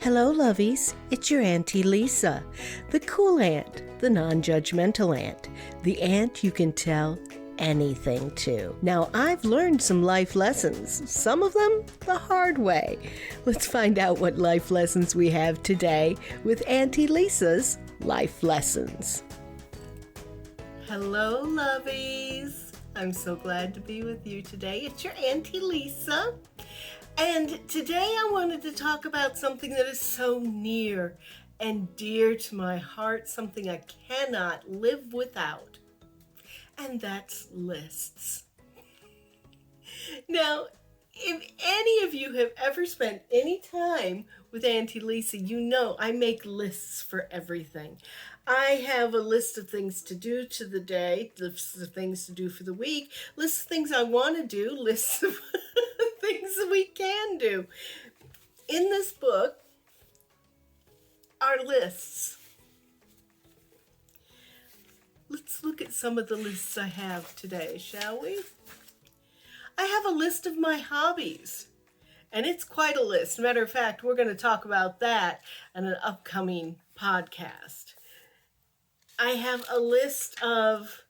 Hello, lovies. It's your Auntie Lisa, the cool aunt, the non-judgmental aunt, the aunt you can tell anything to. Now, I've learned some life lessons, some of them the hard way. Let's find out what life lessons we have today with Auntie Lisa's Life Lessons. Hello, lovies. I'm so glad to be with you today. It's your Auntie Lisa. And today I wanted to talk about something that is so near and dear to my heart, something I cannot live without, and that's lists. Now, if any of you have ever spent any time with Auntie Lisa, you know I make lists for everything. I have a list of things to do to the day, lists of things to do for the week, lists of things I want to do, lists of things that we can do. In this book are lists. Let's look at some of the lists I have today, shall we? I have a list of my hobbies, and it's quite a list. Matter of fact, we're going to talk about that in an upcoming podcast. I have a list of,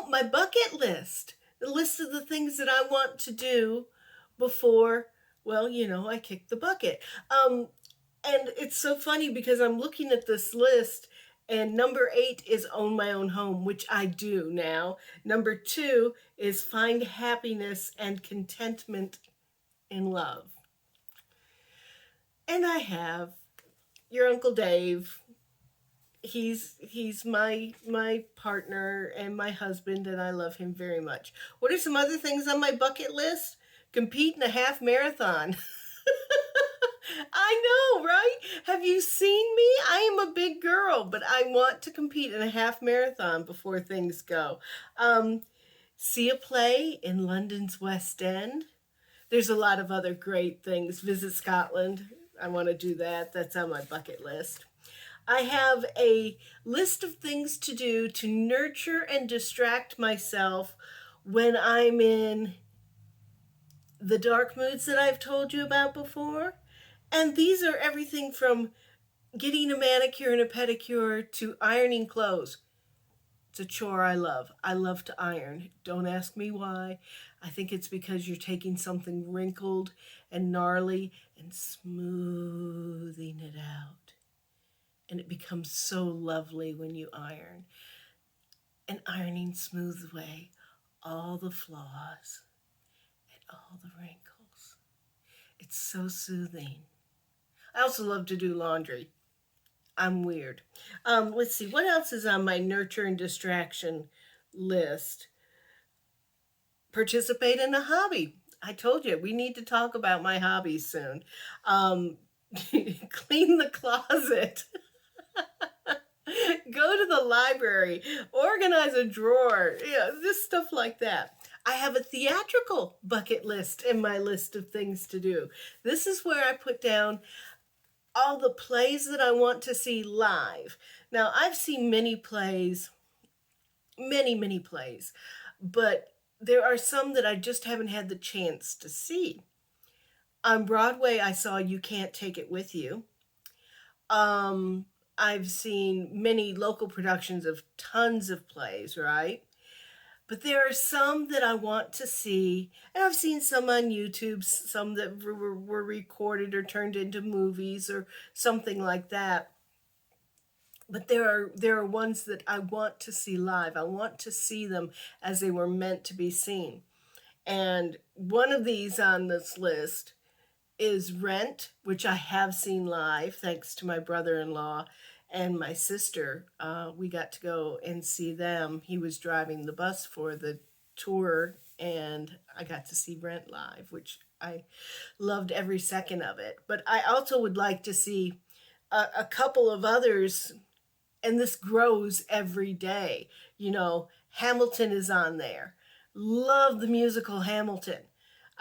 my bucket list, the list of the things that I want to do before, I kick the bucket. And it's so funny because I'm looking at this list, and number 8 is own my own home, which I do now. Number 2 is find happiness and contentment in love. And I have your Uncle Dave. He's my partner and my husband, and I love him very much. What are some other things on my bucket list? Compete in a half marathon. I know, right? Have you seen me? I am a big girl, but I want to compete in a half marathon before things go. See a play in London's West End. There's a lot of other great things. Visit Scotland. I want to do that. That's on my bucket list. I have a list of things to do to nurture and distract myself when I'm in the dark moods that I've told you about before. And these are everything from getting a manicure and a pedicure to ironing clothes. It's a chore I love. I love to iron. Don't ask me why. I think it's because you're taking something wrinkled and gnarly and smoothing it out. And it becomes so lovely when you iron. And ironing smooths away all the flaws and all the wrinkles. It's so soothing. I also love to do laundry. I'm weird. Let's see, what else is on my nurture and distraction list? Participate in a hobby. I told you, we need to talk about my hobbies soon. Clean the closet. Go to the library. Organize a drawer. Just stuff like that. I have a theatrical bucket list in my list of things to do. This is where I put down all the plays that I want to see live. Now, I've seen many plays, many plays, but there are some that I just haven't had the chance to see. On Broadway, I saw You Can't Take It With You. I've seen many local productions of tons of plays, right? But there are some that I want to see, and I've seen some on YouTube, some that were recorded or turned into movies or something like that. But there are ones that I want to see live. I want to see them as they were meant to be seen. And one of these on this list is Rent, which I have seen live, thanks to my brother-in-law and my sister. We got to go and see them. He was driving the bus for the tour, and I got to see Rent live, which I loved every second of it. But I also would like to see a couple of others, and this grows every day. Hamilton is on there. Love the musical Hamilton.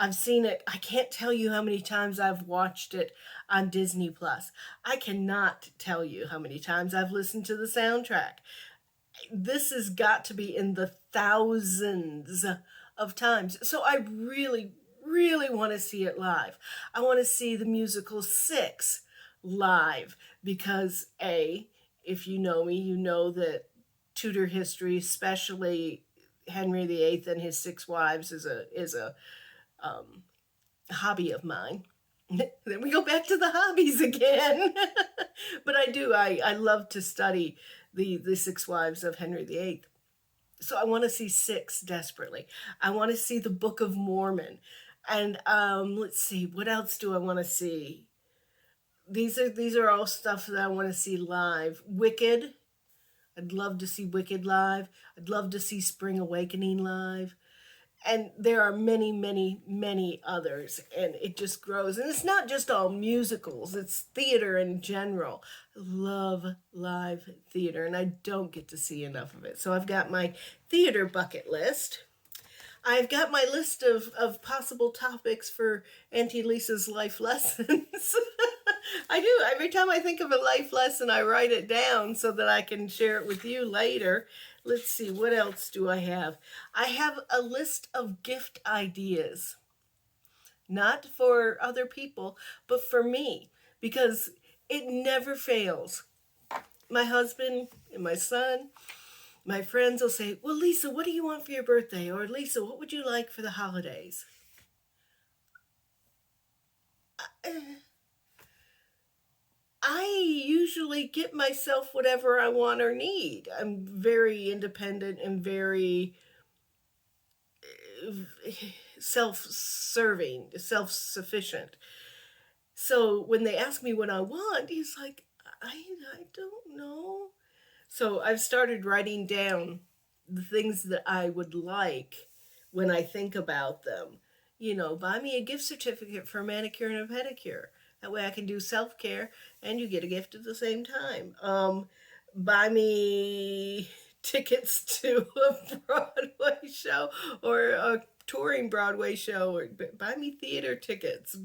I've seen it. I can't tell you how many times I've watched it on Disney Plus. I cannot tell you how many times I've listened to the soundtrack. This has got to be in the thousands of times. So I really want to see it live. I want to see the musical Six live because if you know me, you know that Tudor history, especially Henry VIII and his six wives, is a um, hobby of mine. Then we go back to the hobbies again. But I do. I love to study the six wives of Henry VIII. So I want to see six desperately. I want to see the Book of Mormon, and let's see, what else do I want to see? These are all stuff that I want to see live. Wicked. I'd love to see Wicked live. I'd love to see Spring Awakening live. And there are many, many, many others, and it just grows. And it's not just all musicals, it's theater in general. I love live theater, and I don't get to see enough of it. So I've got my theater bucket list. I've got my list of possible topics for Auntie Lisa's life lessons. I do. Every time I think of a life lesson, I write it down so that I can share it with you later. Let's see, what else do I have? I have a list of gift ideas, not for other people, but for me, because it never fails. My husband and my son, my friends will say, "Well, Lisa, what do you want for your birthday?" Or, "Lisa, what would you like for the holidays?" I usually get myself whatever I want or need. I'm very independent and very self-serving, self-sufficient. So when they ask me what I want, he's like, I don't know. So I've started writing down the things that I would like when I think about them. Buy me a gift certificate for a manicure and a pedicure. That way I can do self care and you get a gift at the same time. Buy me tickets to a Broadway show or a touring Broadway show, or buy me theater tickets,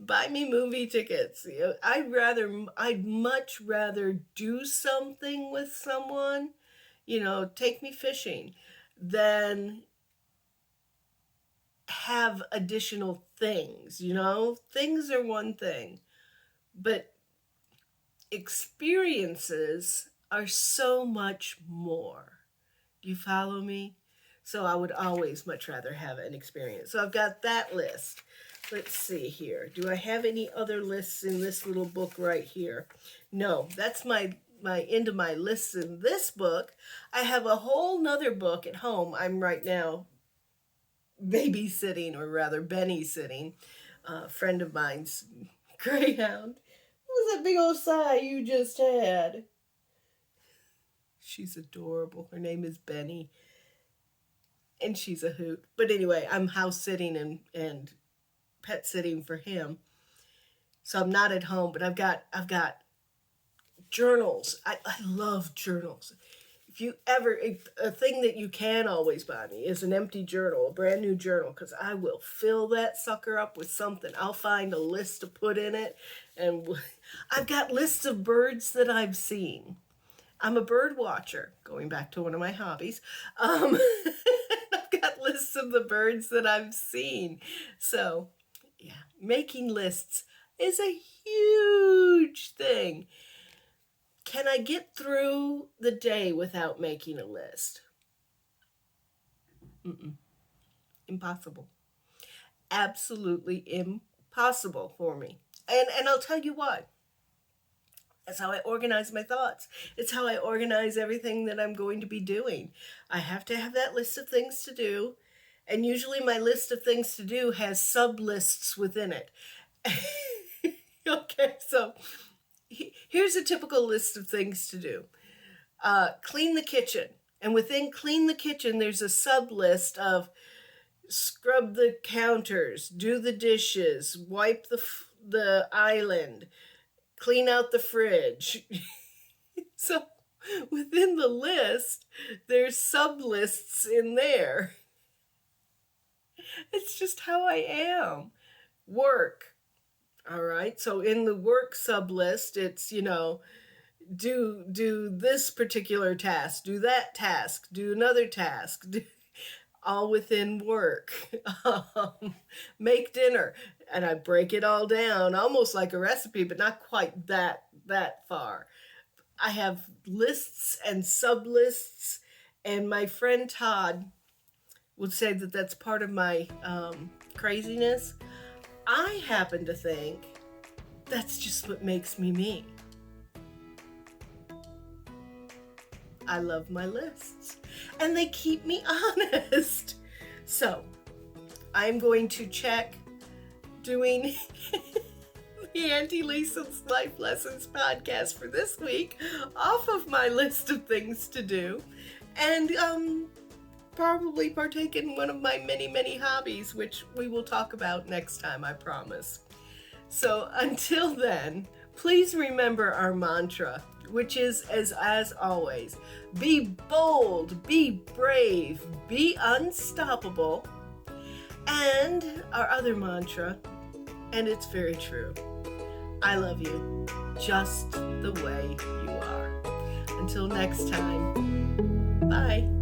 buy me movie tickets. I'd much rather do something with someone, take me fishing, than have additional things. Things are one thing, but experiences are so much more. Do you follow me? So I would always much rather have an experience. So I've got that list. Let's see here. Do I have any other lists in this little book right here? No, that's my end of my lists in this book. I have a whole nother book at home. I'm right now babysitting, or rather Benny sitting, a friend of mine's greyhound. What was that big old sigh you just had? She's adorable. Her name is Benny, and she's a hoot. But anyway, I'm house sitting and pet sitting for him, so I'm not at home. But I've got journals. I love journals. If you ever, a thing that you can always buy me is an empty journal, a brand new journal, because I will fill that sucker up with something. I'll find a list to put in it, and I've got lists of birds that I've seen. I'm a bird watcher, going back to one of my hobbies. I've got lists of the birds that I've seen. So, yeah, making lists is a huge thing. Can I get through the day without making a list? Mm-mm. Impossible. Absolutely impossible for me. And I'll tell you why. That's how I organize my thoughts. It's how I organize everything that I'm going to be doing. I have to have that list of things to do. And usually my list of things to do has sub lists within it. Okay, so here's a typical list of things to do. Clean the kitchen. And within clean the kitchen, there's a sub list of scrub the counters, do the dishes, wipe the island, clean out the fridge. So within the list, there's sub lists in there. It's just how I am. Work. All right. So in the work sub list, it's, do this particular task, do that task, do another task. all within work. Make dinner, and I break it all down, almost like a recipe, but not quite that far. I have lists and sub lists, and my friend Todd would say that that's part of my craziness. I happen to think that's just what makes me me. I love my lists, and they keep me honest. So I'm going to check doing the Auntie Lisa's Life Lessons podcast for this week off of my list of things to do, and probably partake in one of my many hobbies, which we will talk about next time, I promise. So until then, please remember our mantra, which is, as always, be bold, be brave, be unstoppable. And our other mantra, and it's very true, I love you just the way you are. Until next time, bye.